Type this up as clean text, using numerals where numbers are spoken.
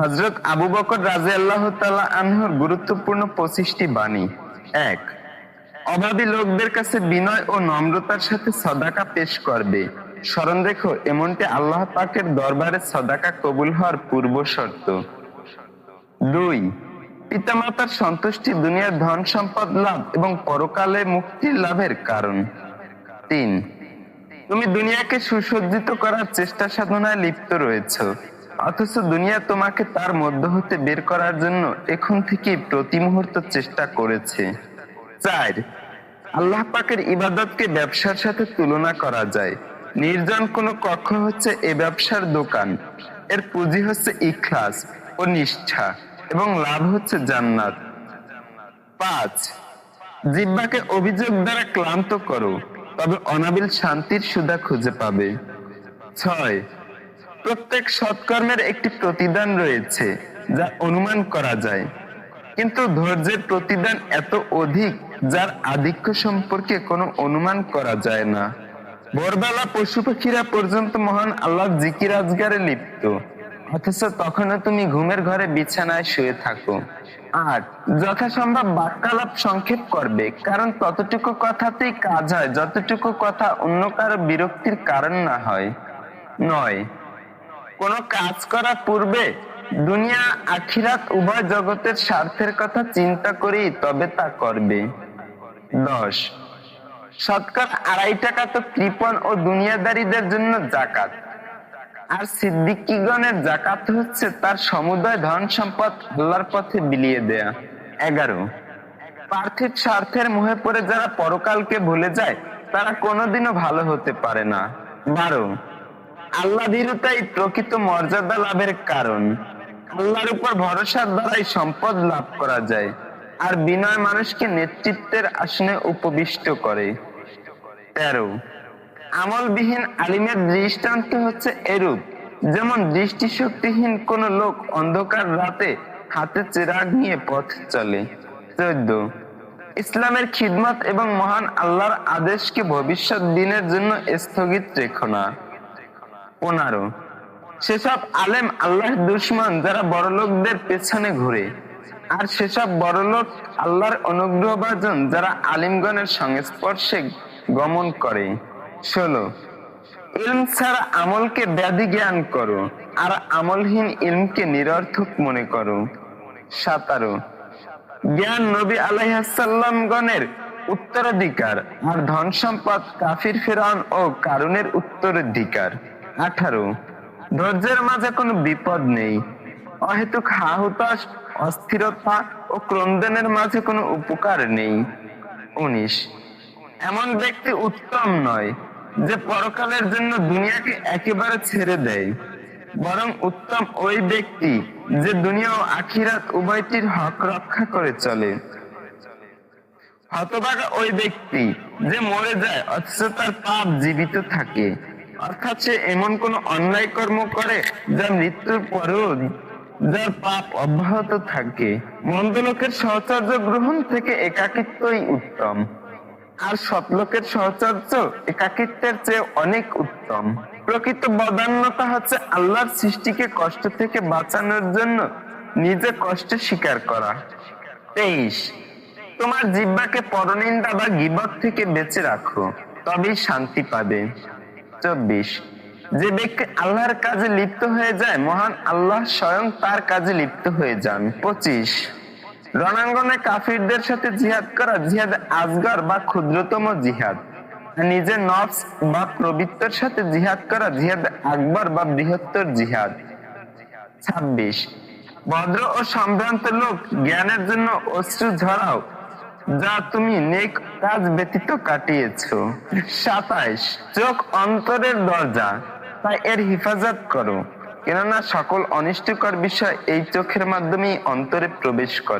হযরত আবু বকর রাদিয়াল্লাহু তাআলা আনহুর গুরুত্বপূর্ণ 25টি বাণী। ১. অভাবী লোকদের কাছে বিনয় ও নম্রতার সাথে সদাকা পেশ করবে। স্মরণ রেখো, এমনটি আল্লাহ পাকের দরবারে সদাকা কবুল হওয়ার পূর্ব শর্ত। ২. পিতামাতার সন্তুষ্টি দুনিয়ার ধন সম্পদ লাভ এবং পরকালে মুক্তির লাভের কারণ। ৩. তুমি দুনিয়াকে সুসজ্জিত করার চেষ্টা সাধনায় লিপ্ত রয়েছো, অথচ দুনিয়া তোমাকে তার মধ্য হতে বের করার জন্য এখন থেকেই প্রতি মুহূর্ত চেষ্টা করেছে। ৪. আল্লাহ পাকের ইবাদতকে ব্যবসার সাথে তুলনা করা যায়। নির্জন কোনো কক্ষ হচ্ছে এ ব্যবসার দোকান। এর পুঁজি হচ্ছে ইখলাস ও নিষ্ঠা এবং লাভ হচ্ছে জান্নাত। ৫. জিহ্বাকে অভিযোগ দ্বারা ক্লান্ত করো, তবে অনাবিল শান্তির সুধা খুঁজে পাবে। ৬. প্রত্যেক সৎকর্মের একটি প্রতিদান রয়েছে যা অনুমান করা যায়, কিন্তু ধৈর্যের প্রতিদান এত অধিক যার আধিক্য সম্পর্কে কোনো অনুমান করা যায় না। ভোরবেলা পশু পাখিরা পর্যন্ত মহান আল্লাহর জিকির আজগারে লিপ্ত, অথচ তখনও তুমি ঘুমের ঘরে বিছানায় শুয়ে থাকো। ৮. যথাসম্ভব বাক্যালাপ সংক্ষেপ করবে, কারণ ততটুকু কথাতেই কাজ হয় যতটুকু কথা অন্য কারো বিরক্তির কারণ না হয়। ৯. কোন কাজ করার পূর্বে দুনিয়া আখিরাত উভয় জগতের স্বার্থের কথা চিন্তা করেই তবে তা করবে। ১০. শতকরা ২.৫ টাকা তো কৃপণ ও দুনিয়াদারীদের জন্য যাকাত, আর সিদ্দিকীগণের যাকাত হচ্ছে তার সমুদয় ধন সম্পদ আল্লাহর পথে বিলিয়ে দেয়া। ১১. পার্থিব স্বার্থের মোহে পড়ে যারা পরকালকে ভুলে যায় তারা কোনোদিনও ভালো হতে পারে না। ১২. আল্লাহ ভীরুতাই প্রকৃত মর্যাদা লাভের কারণ। আল্লাহর উপর ভরসার দ্বারাই সম্পদ লাভ করা যায়, আর বিনয় মানুষকে নেতৃত্বের আসনে উপবিষ্ট করে। ১৩. আমলবিহীন আলিমের দৃষ্টান্ত হচ্ছে এরূপ, যেমন দৃষ্টিশক্তিহীন কোন লোক অন্ধকার রাতে হাতে চিরাগ নিয়ে পথ চলে। ১৪. ইসলামের খিদমত এবং মহান আল্লাহর আদেশকে ভবিষ্যৎ দিনের জন্য স্থগিত রেখো না। ১৫. সেসব আলেম আল্লাহর দুশমন যারা বড়লোকদের পেছনে ঘুরে, আর সেসব বড়লোক আল্লাহর অনুগ্রহভাজন যারা আলিমগণের সংস্পর্শে গমন করে। ১৬. ইলম ছাড়া আমলকে ব্যাধি জ্ঞান করো, আর আমলহীন ইলমকে নিরর্থক মনে করো। ১৭. জ্ঞান নবী আলাইহিসসালাম গণের উত্তরাধিকার, আর ধন সম্পদ কাফির ফিরআউন ও কারুনের উত্তরাধিকার। ১৮. ধৈর্যের মাঝে কোনো বিপদ নেই, অহেতুক হাহুতাশ, অস্থিরতা ও ক্রন্দনের মাঝে কোনো উপকার নেই। ১৯. এমন ব্যক্তি উত্তম নয় যে পরকালের জন্য দুনিয়াকে একেবারে ছেড়ে দেয়, বরং উত্তম ওই ব্যক্তি যে দুনিয়া ও আখিরাত উভয়টির হক রক্ষা করে চলে। হতভাগা ওই ব্যক্তি যে মরে যায় অথচ তার পাপ জীবিত থাকে, অর্থাৎ সে এমন কোন অন্যায় কর্ম করে যা মৃত্যুর পরেও যার পাপ অব্যাহত থাকে। মন্দ লোকের সহচর্য গ্রহণ থেকে একাকিত্বই উত্তম, আর সৎ লোকের সহচর্য একাকিত্বের চেয়ে অনেক উত্তম। প্রকৃত বদান্যতা হচ্ছে আল্লাহর সৃষ্টিকে কষ্ট থেকে বাঁচানোর জন্য নিজে কষ্ট স্বীকার করা। ২৩. তোমার জিহ্বাকে পরনিন্দা বা গীবত থেকে বেঁচে রাখো, তবেই শান্তি পাবে। ২৪. যে ব্যক্তি আল্লাহর কাজে লিপ্ত হয়ে যায়, মহান আল্লাহ স্বয়ং তার কাজে লিপ্ত হয়ে যান। ২৫. রণাঙ্গনে কাফিরদের সাথে জিহাদ করা জিহাদ আসগর বা ক্ষুদ্রতম জিহাদ, নিজের নফস বা প্রবৃত্তির সাথে জিহাদ করা জিহাদ আকবর বা বৃহত্তর জিহাদ। ২৬. ভদ্র ও সম্ভ্রান্ত লোক জ্ঞানের জন্য অশ্রু ঝরাও, যা তুমি নেক কাজ ব্যতীত কাটিয়েছো। ২৭. চোখ অন্তরের দরজা, তাই এর হিফাজত করো, কেননা সকল অনিষ্টকর বিষয় এই চোখের মাধ্যমেই অন্তরে প্রবেশ করে।